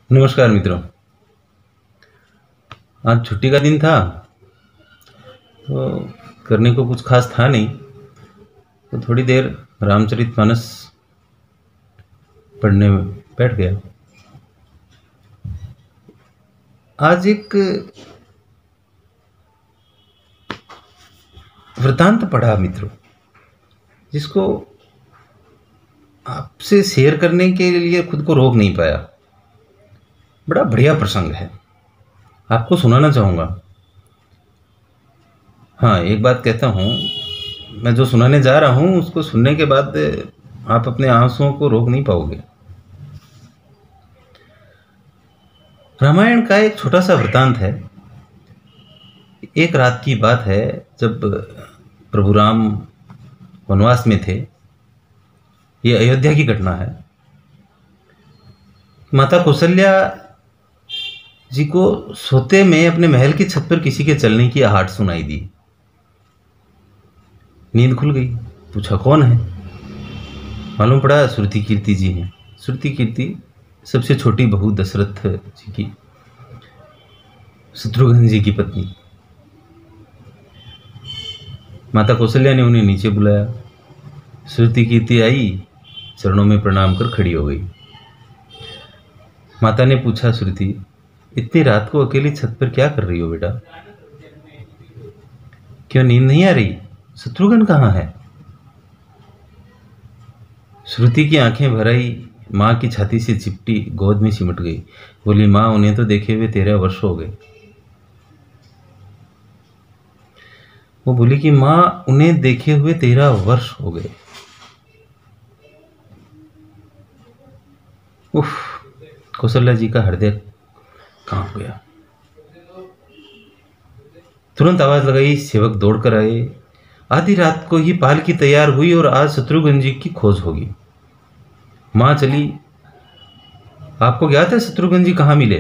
नमस्कार मित्रों। आज छुट्टी का दिन था तो करने को कुछ खास था नहीं, तो थोड़ी देर रामचरितमानस पढ़ने बैठ गया। आज एक वृतांत पढ़ा मित्रों, जिसको आपसे शेयर करने के लिए खुद को रोक नहीं पाया। बड़ा बढ़िया प्रसंग है, आपको सुनाना चाहूँगा। हाँ, एक बात कहता हूँ, मैं जो सुनाने जा रहा हूँ उसको सुनने के बाद आप अपने आंसुओं को रोक नहीं पाओगे। रामायण का एक छोटा सा वृतांत है। एक रात की बात है, जब प्रभु राम वनवास में थे। ये अयोध्या की घटना है। माता कौशल्या जी को सोते में अपने महल की छत पर किसी के चलने की आहट सुनाई दी। नींद खुल गई। पूछा कौन है? मालूम पड़ा श्रुति कीर्ति जी हैं। श्रुति कीर्ति सबसे छोटी बहू दशरथ जी की, शत्रुघ्न जी की पत्नी। माता कौशल्या ने उन्हें नीचे बुलाया। श्रुति कीर्ति आई, चरणों में प्रणाम कर खड़ी हो गई। माता ने पूछा, श्रुति इतनी रात को अकेली छत पर क्या कर रही हो बेटा? क्यों नींद नहीं आ रही? शत्रुघ्न कहाँ है? श्रुति की आंखें भर आई, माँ की छाती से चिपटी, गोद में सिमट गई। बोली, माँ उन्हें तो देखे हुए 13 वर्ष हो गए। वो बोली कि माँ उन्हें देखे हुए 13 वर्ष हो गए। उफ, कौशल्या जी का हृदय कांप गया। तुरंत आवाज लगाई, सेवक दौड़कर आए। आधी रात को ही पालकी तैयार हुई और आज शत्रुघ्न जी की खोज होगी। मां चली। आपको ज्ञात है शत्रुघ्न जी कहाँ मिले?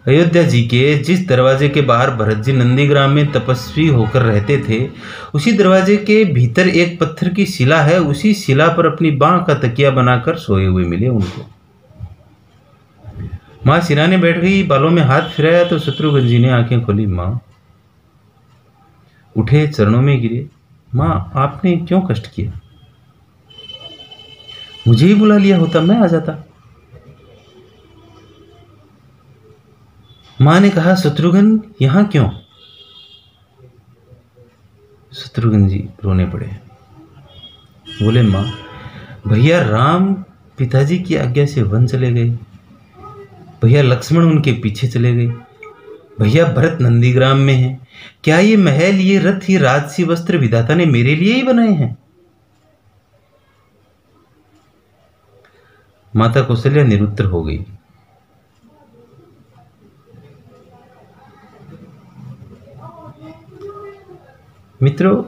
अयोध्या जी के जिस दरवाजे के बाहर भरत जी नंदीग्राम में तपस्वी होकर रहते थे, उसी दरवाजे के भीतर एक पत्थर की शिला है। उसी शिला पर अपनी बांह का तकिया बनाकर सोए हुए मिले उनको। मां सिराने बैठ गई, बालों में हाथ फिराया तो शत्रुघ्न जी ने आंखें खोली। मां उठे, चरणों में गिरे। मां आपने क्यों कष्ट किया? मुझे ही बुला लिया होता, मैं आ जाता। मां ने कहा, शत्रुघ्न यहां क्यों? शत्रुघ्न जी रोने पड़े। बोले, मां भैया राम पिताजी की आज्ञा से वन चले गए, भैया लक्ष्मण उनके पीछे चले गए, भैया भरत नंदीग्राम में है। क्या ये महल, ये रथ, ये राजसी वस्त्र विधाता ने मेरे लिए ही बनाए हैं? माता कौशल्या निरुत्तर हो गई। मित्रों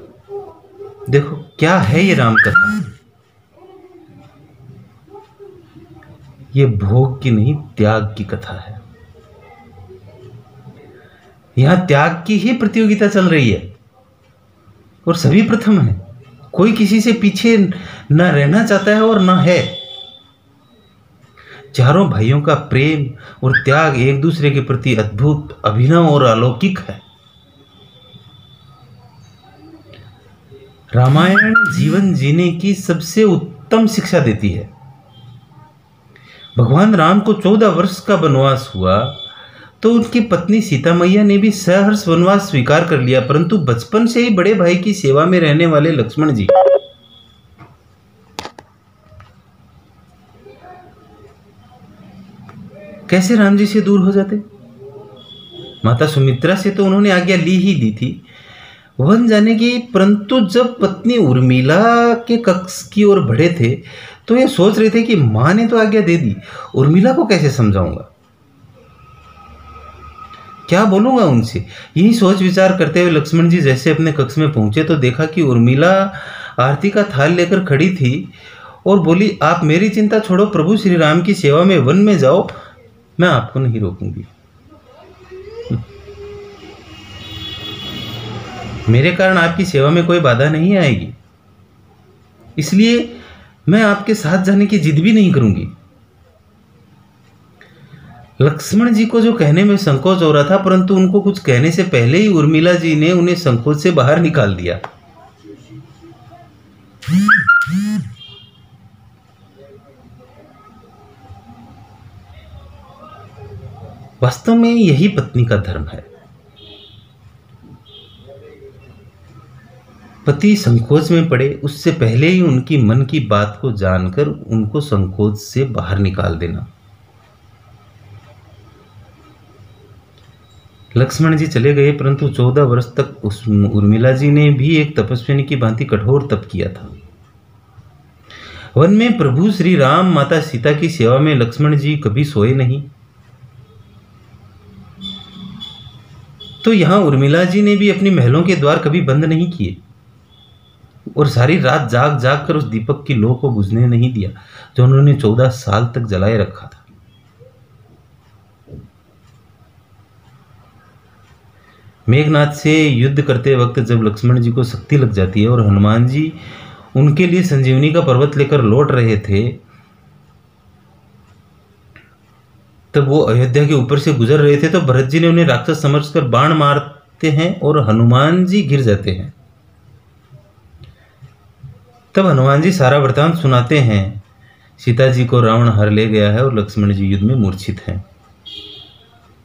देखो, क्या है ये राम कथा? ये भोग की नहीं, त्याग की कथा है। यहां त्याग की ही प्रतियोगिता चल रही है और सभी प्रथम है। कोई किसी से पीछे न रहना चाहता है और न है। चारों भाइयों का प्रेम और त्याग एक दूसरे के प्रति अद्भुत, अभिनव और अलौकिक है। रामायण जीवन जीने की सबसे उत्तम शिक्षा देती है। भगवान राम को 14 वर्ष का वनवास हुआ तो उनकी पत्नी सीता मैया ने भी सहर्ष वनवास स्वीकार कर लिया, परंतु बचपन से ही बड़े भाई की सेवा में रहने वाले लक्ष्मण जी कैसे राम जी से दूर हो जाते? माता सुमित्रा से तो उन्होंने आज्ञा ली ही दी थी वन जाने की, परंतु जब पत्नी उर्मिला के कक्ष की ओर बढ़े थे तो ये सोच रहे थे कि मां ने तो आज्ञा दे दी, उर्मिला को कैसे समझाऊंगा, क्या बोलूंगा उनसे। यही सोच विचार करते हुए लक्ष्मण जी जैसे अपने कक्ष में पहुंचे तो देखा कि उर्मिला आरती का थाल लेकर खड़ी थी और बोली, आप मेरी चिंता छोड़ो, प्रभु श्री राम की सेवा में वन में जाओ, मैं आपको नहीं रोकूंगी। मेरे कारण आपकी सेवा में कोई बाधा नहीं आएगी, इसलिए मैं आपके साथ जाने की जिद भी नहीं करूंगी। लक्ष्मण जी को जो कहने में संकोच हो रहा था, परंतु उनको कुछ कहने से पहले ही उर्मिला जी ने उन्हें संकोच से बाहर निकाल दिया। वास्तव में यही पत्नी का धर्म है। पति संकोच में पड़े उससे पहले ही उनकी मन की बात को जानकर उनको संकोच से बाहर निकाल देना। लक्ष्मण जी चले गए, परंतु 14 वर्ष तक उस उर्मिला जी ने भी एक तपस्विनी की भांति कठोर तप किया था। वन में प्रभु श्री राम माता सीता की सेवा में लक्ष्मण जी कभी सोए नहीं, तो यहां उर्मिला जी ने भी अपनी महलों के द्वार कभी बंद नहीं किए और सारी रात जाग जाग कर उस दीपक की लौ को बुझने नहीं दिया जो उन्होंने 14 साल तक जलाए रखा था। मेघनाथ से युद्ध करते वक्त जब लक्ष्मण जी को शक्ति लग जाती है और हनुमान जी उनके लिए संजीवनी का पर्वत लेकर लौट रहे थे, तब वो अयोध्या के ऊपर से गुजर रहे थे, तो भरत जी ने उन्हें राक्षस समझकर बाण मारते हैं और हनुमान जी गिर जाते हैं। तब हनुमान जी सारा वृतांत सुनाते हैं। सीता जी को रावण हर ले गया है और लक्ष्मण जी युद्ध में मूर्छित हैं।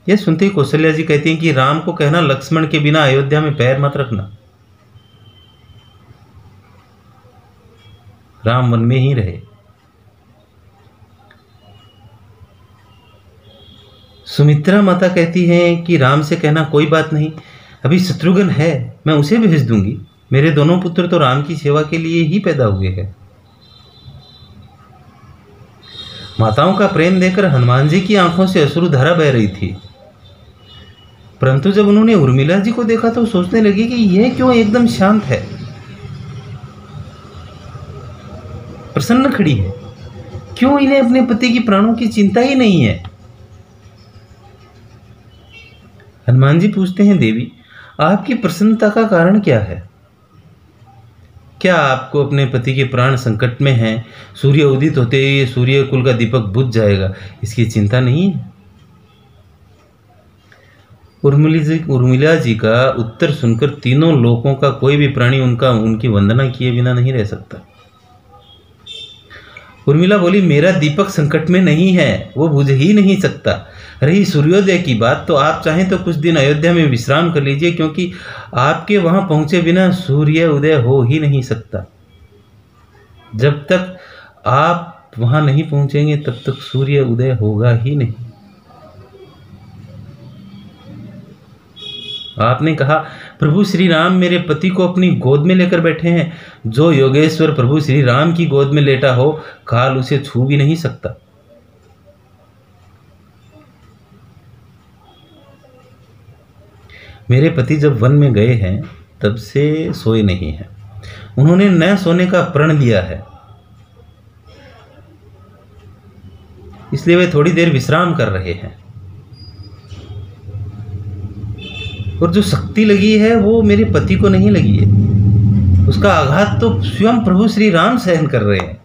यह सुनते ही कौशल्या जी कहती हैं कि राम को कहना लक्ष्मण के बिना अयोध्या में पैर मत रखना, राम वन में ही रहे। सुमित्रा माता कहती हैं कि राम से कहना कोई बात नहीं, अभी शत्रुघ्न है, मैं उसे भेज दूंगी, मेरे दोनों पुत्र तो राम की सेवा के लिए ही पैदा हुए हैं। माताओं का प्रेम देखकर हनुमान जी की आंखों से अश्रुधारा बह रही थी, परंतु जब उन्होंने उर्मिला जी को देखा तो सोचने लगी कि यह क्यों एकदम शांत है, प्रसन्न खड़ी है, क्यों इन्हें अपने पति की प्राणों की चिंता ही नहीं है। हनुमान जी पूछते हैं, देवी आपकी प्रसन्नता का कारण क्या है? क्या आपको अपने पति के प्राण संकट में हैं, सूर्य उदित होते ही सूर्य कुल का दीपक बुझ जाएगा, इसकी चिंता नहीं है? उर्मिला जी का उत्तर सुनकर तीनों लोकों का कोई भी प्राणी उनकी वंदना किए बिना नहीं रह सकता। उर्मिला बोली, मेरा दीपक संकट में नहीं है, वो बुझ ही नहीं सकता। रही सूर्योदय की बात, तो आप चाहें तो कुछ दिन अयोध्या में विश्राम कर लीजिए, क्योंकि आपके वहां पहुंचे बिना सूर्य उदय हो ही नहीं सकता। जब तक आप वहां नहीं पहुंचेंगे तब तक सूर्य उदय होगा ही नहीं। आपने कहा, प्रभु श्री राम मेरे पति को अपनी गोद में लेकर बैठे हैं, जो योगेश्वर प्रभु श्री राम की गोद में लेटा हो, काल उसे छू भी नहीं सकता। मेरे पति जब वन में गए हैं तब से सोए नहीं हैं, उन्होंने न सोने का प्रण लिया है, इसलिए वे थोड़ी देर विश्राम कर रहे हैं। और जो शक्ति लगी है वो मेरे पति को नहीं लगी है, उसका आघात तो स्वयं प्रभु श्री राम सहन कर रहे हैं।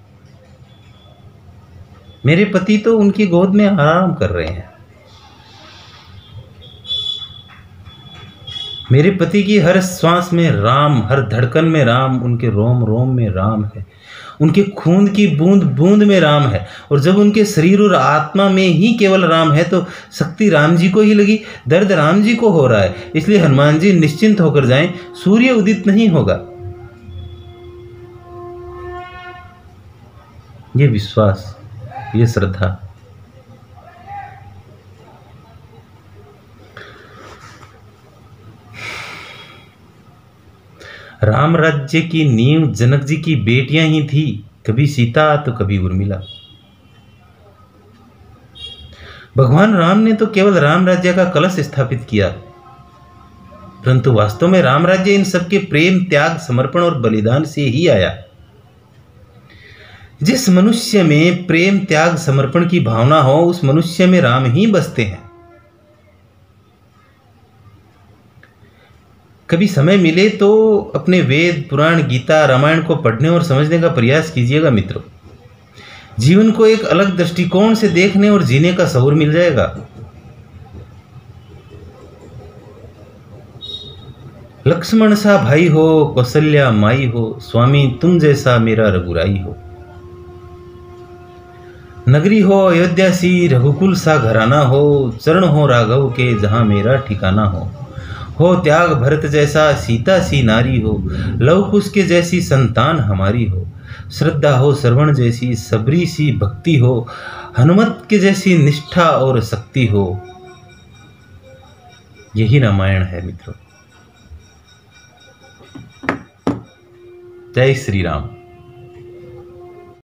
मेरे पति तो उनकी गोद में आराम कर रहे हैं। मेरे पति की हर श्वास में राम, हर धड़कन में राम, उनके रोम रोम में राम है, उनके खून की बूंद बूंद में राम है। और जब उनके शरीर और आत्मा में ही केवल राम है तो शक्ति राम जी को ही लगी, दर्द राम जी को हो रहा है। इसलिए हनुमान जी निश्चिंत होकर जाएं, सूर्य उदित नहीं होगा। ये विश्वास, ये श्रद्धा। राम राज्य की नींव जनक जी की बेटियां ही थी, कभी सीता तो कभी उर्मिला। भगवान राम ने तो केवल राम राज्य का कलश स्थापित किया, परंतु वास्तव में राम राज्य इन सबके प्रेम, त्याग, समर्पण और बलिदान से ही आया। जिस मनुष्य में प्रेम, त्याग, समर्पण की भावना हो, उस मनुष्य में राम ही बसते हैं। कभी समय मिले तो अपने वेद, पुराण, गीता, रामायण को पढ़ने और समझने का प्रयास कीजिएगा मित्रों। जीवन को एक अलग दृष्टिकोण से देखने और जीने का शऊर मिल जाएगा। लक्ष्मण सा भाई हो, कौशल्या माई हो, स्वामी तुम जैसा मेरा रघुराई हो। नगरी हो अयोध्या सी, रघुकुल सा घराना हो, चरण हो राघव के जहां मेरा ठिकाना हो त्याग भरत जैसा सीता सी नारी हो, लव कुश के जैसी संतान हमारी हो, श्रद्धा हो श्रवण जैसी सबरी सी भक्ति हो, हनुमत के जैसी निष्ठा और शक्ति हो। यही रामायण है मित्रों। जय श्री राम।